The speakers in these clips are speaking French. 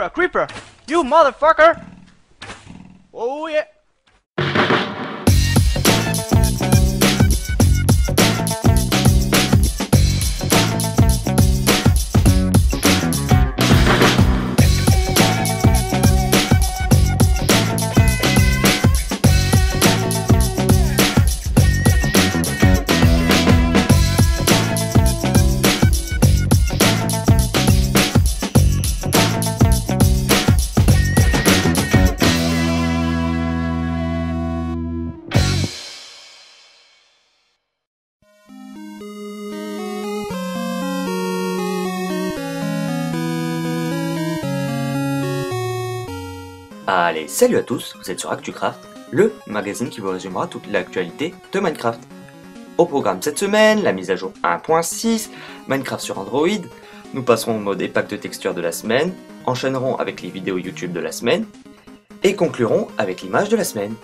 Creeper, creeper! You motherfucker! Oh yeah! Allez, salut à tous, vous êtes sur ActuCraft, le magazine qui vous résumera toute l'actualité de Minecraft. Au programme cette semaine, la mise à jour 1.6, Minecraft sur Android, nous passerons au mode et pack de texture de la semaine, enchaînerons avec les vidéos YouTube de la semaine, et conclurons avec l'image de la semaine.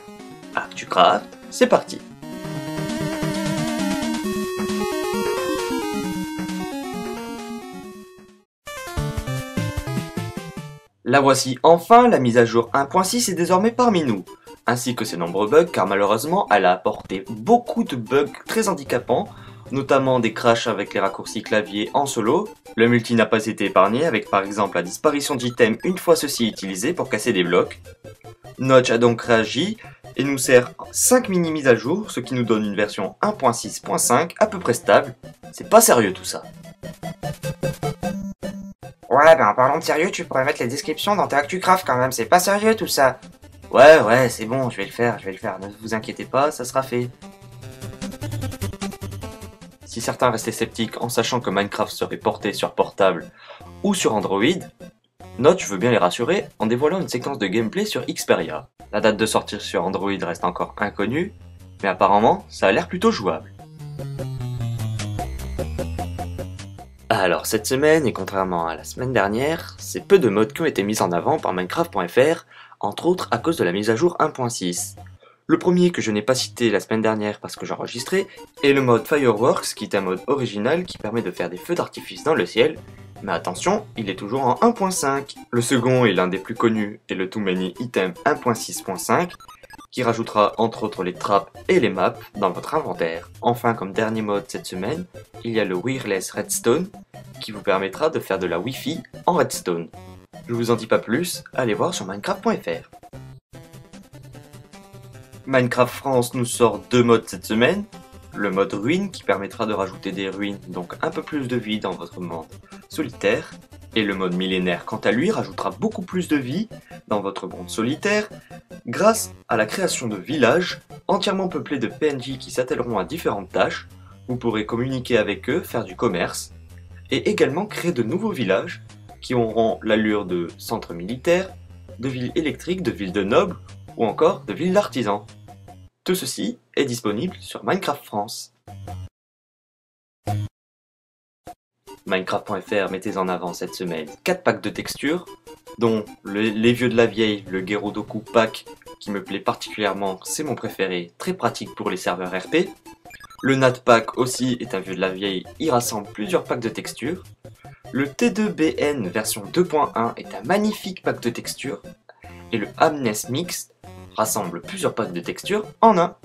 ActuCraft, c'est parti! La voici enfin, la mise à jour 1.6 est désormais parmi nous, ainsi que ses nombreux bugs car malheureusement elle a apporté beaucoup de bugs très handicapants, notamment des crashs avec les raccourcis clavier en solo. Le multi n'a pas été épargné avec par exemple la disparition d'items une fois ceci utilisé pour casser des blocs. Notch a donc réagi et nous sert 5 mini mises à jour, ce qui nous donne une version 1.6.5 à peu près stable. C'est pas sérieux tout ça. Ouais, ben en parlant de sérieux, tu pourrais mettre les descriptions dans tes ActuCraft quand même, c'est pas sérieux tout ça. Ouais, c'est bon, je vais le faire, ne vous inquiétez pas, ça sera fait. Si certains restaient sceptiques en sachant que Minecraft serait porté sur portable ou sur Android, Notch veut bien les rassurer en dévoilant une séquence de gameplay sur Xperia. La date de sortie sur Android reste encore inconnue, mais apparemment, ça a l'air plutôt jouable. Alors cette semaine, et contrairement à la semaine dernière, c'est peu de modes qui ont été mis en avant par Minecraft.fr, entre autres à cause de la mise à jour 1.6. Le premier que je n'ai pas cité la semaine dernière parce que j'enregistrais est le mode Fireworks, qui est un mode original qui permet de faire des feux d'artifice dans le ciel, mais attention, il est toujours en 1.5. Le second est l'un des plus connus et le Too Many Item 1.6.5, qui rajoutera entre autres les trappes et les maps dans votre inventaire. Enfin, comme dernier mode cette semaine, il y a le Wireless Redstone, qui vous permettra de faire de la Wi-Fi en Redstone. Je vous en dis pas plus, allez voir sur Minecraft.fr. Minecraft France nous sort deux modes cette semaine. Le mode ruine qui permettra de rajouter des ruines, donc un peu plus de vie dans votre monde solitaire. Et le mode millénaire quant à lui rajoutera beaucoup plus de vie dans votre monde solitaire grâce à la création de villages entièrement peuplés de PNJ qui s'attelleront à différentes tâches. Vous pourrez communiquer avec eux, faire du commerce et également créer de nouveaux villages qui auront l'allure de centres militaires, de villes électriques, de villes de nobles ou encore de villes d'artisans. Tout ceci est disponible sur Minecraft France. Minecraft.fr mettez en avant cette semaine 4 packs de textures, dont les vieux de la vieille, le Gerodoku pack qui me plaît particulièrement, c'est mon préféré, très pratique pour les serveurs RP. Le Nat pack aussi est un vieux de la vieille, il rassemble plusieurs packs de textures. Le T2BN version 2.1 est un magnifique pack de textures. Et le Amnes Mix rassemble plusieurs packs de textures en un.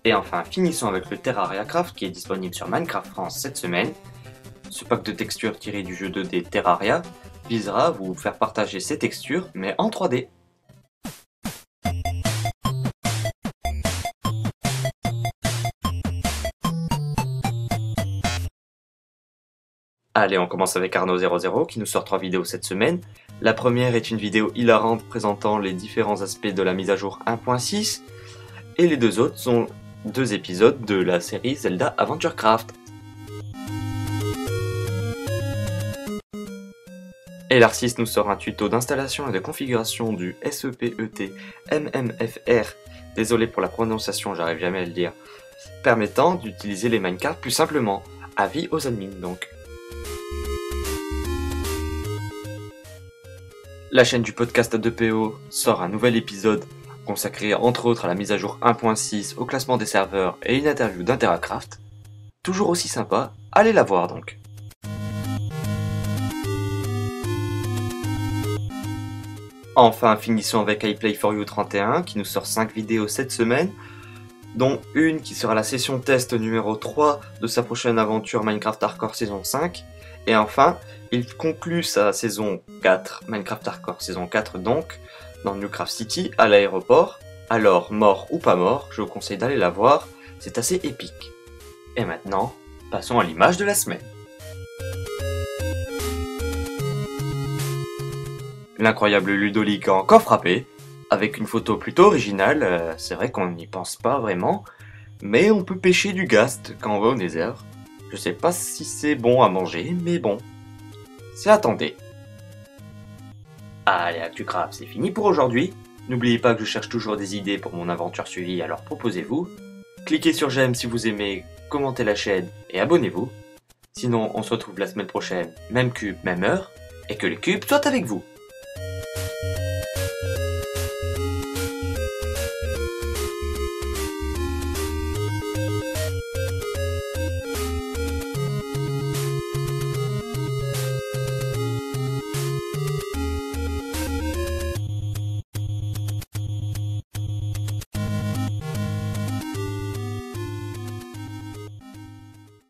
Et enfin, finissons avec le Terraria Craft qui est disponible sur Minecraft France cette semaine. Ce pack de textures tiré du jeu 2D Terraria visera à vous faire partager ces textures, mais en 3D. Allez, on commence avec Arnaud00 qui nous sort 3 vidéos cette semaine. La première est une vidéo hilarante présentant les différents aspects de la mise à jour 1.6 et les deux autres sont 2 épisodes de la série Zelda Adventure Craft. Et l'Arcis nous sort un tuto d'installation et de configuration du SEPET MMFR, désolé pour la prononciation, j'arrive jamais à le dire, permettant d'utiliser les minecarts plus simplement. Avis aux admins donc. La chaîne du podcast A2PO sort un nouvel épisode consacré entre autres à la mise à jour 1.6, au classement des serveurs et une interview d'Interacraft. Toujours aussi sympa, allez la voir donc. Enfin, finissons avec iPlay4You 31 qui nous sort 5 vidéos cette semaine, dont une qui sera la session test numéro 3 de sa prochaine aventure Minecraft Hardcore saison 5. Et enfin, il conclut sa saison 4, Minecraft Hardcore saison 4 donc, dans Newcraft City, à l'aéroport. Alors, mort ou pas mort, je vous conseille d'aller la voir, c'est assez épique. Et maintenant, passons à l'image de la semaine. L'incroyable Ludolik a encore frappé, avec une photo plutôt originale, c'est vrai qu'on n'y pense pas vraiment, mais on peut pêcher du ghast quand on va au Nether. Je sais pas si c'est bon à manger, mais bon, c'est à tenter. Allez, ActuCraft, c'est fini pour aujourd'hui. N'oubliez pas que je cherche toujours des idées pour mon aventure suivie, alors proposez-vous. Cliquez sur j'aime si vous aimez, commentez la chaîne et abonnez-vous. Sinon, on se retrouve la semaine prochaine, même cube, même heure, et que les cubes soient avec vous.